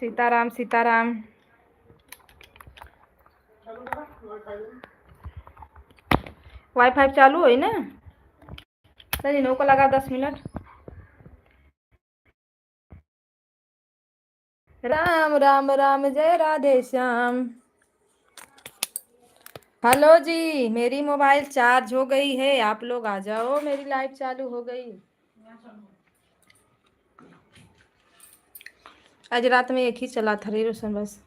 Sitaram Sitaram. Wifi चालू है ना, चलिए नो को लगा 10 मिनट। राम राम राम जय राधे श्याम। हेलो जी, मेरी मोबाइल चार्ज हो गई है, आप लोग आ जाओ, मेरी लाइट चालू हो गई। आज रात में एक ही चला था रे रोशन बस।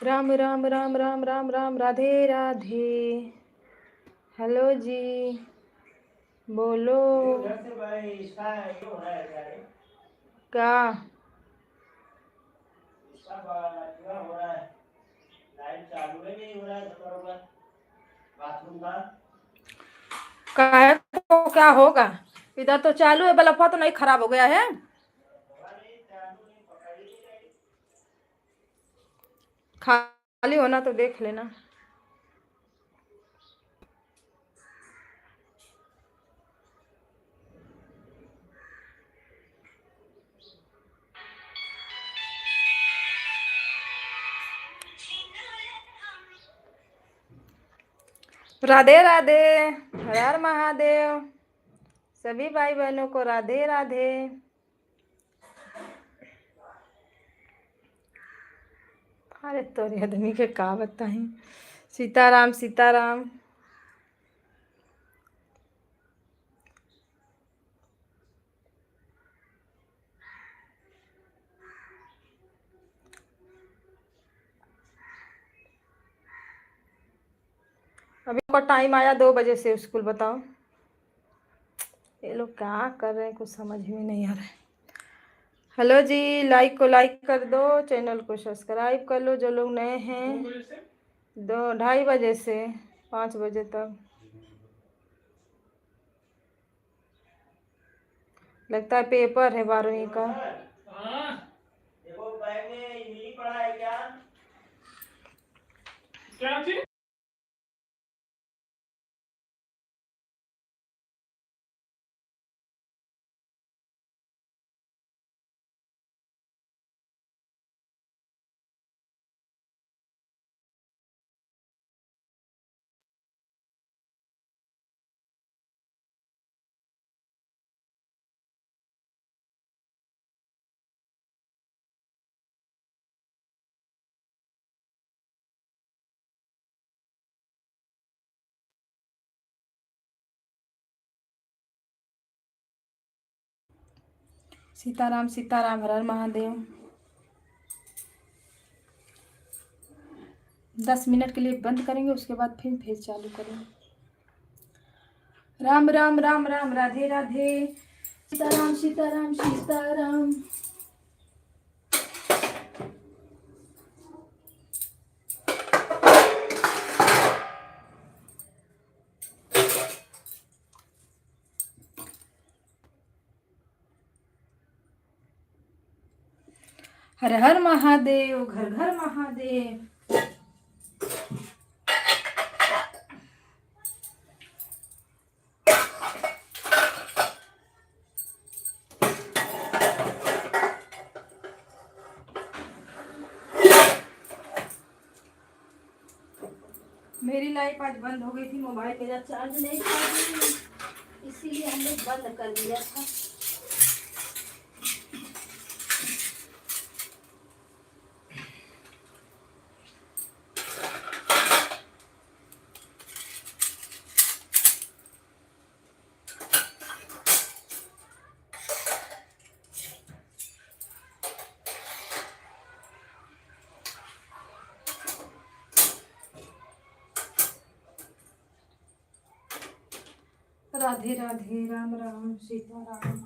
राम राम राम राम राम राम राधे राधे। हेलो जी, बोलो क्या। क्या तो क्या होगा, इधर तो चालू है, बल्ब तो नहीं खराब हो गया है। खाली होना तो देख लेना। राधे राधे, हर हर महादेव, सभी भाई बहनों को राधे राधे। अरे तोरे आदमी के का बताएं। सीताराम सीताराम। अभी को टाइम आया 2 बजे से स्कूल, बताओ ये लोग क्या कर रहे हैं, कुछ समझ में नहीं आ रहा है। हेलो जी, लाइक को लाइक कर दो, चैनल को सब्सक्राइब कर लो जो लोग नए हैं। 2-2:30 बजे से 5 बजे तक। लगता है पेपर है 12वीं का। देखो बैग में हिंदी पढ़ा है क्या? क्या चीज? सीताराम सीताराम, हर हर महादेव। 10 मिनट के लिए बंद करेंगे, उसके बाद फिर चालू करेंगे। राम राम राम राम राधे राधे। सीताराम सीताराम सीताराम। हर हर महादेव, घर घर महादेव। मेरी लाइट आज बंद हो गई थी, मोबाइल मेरा चार्ज नहीं था, इसीलिए हमने बंद कर दिया था। राधे राधे, राम राम सीताराम।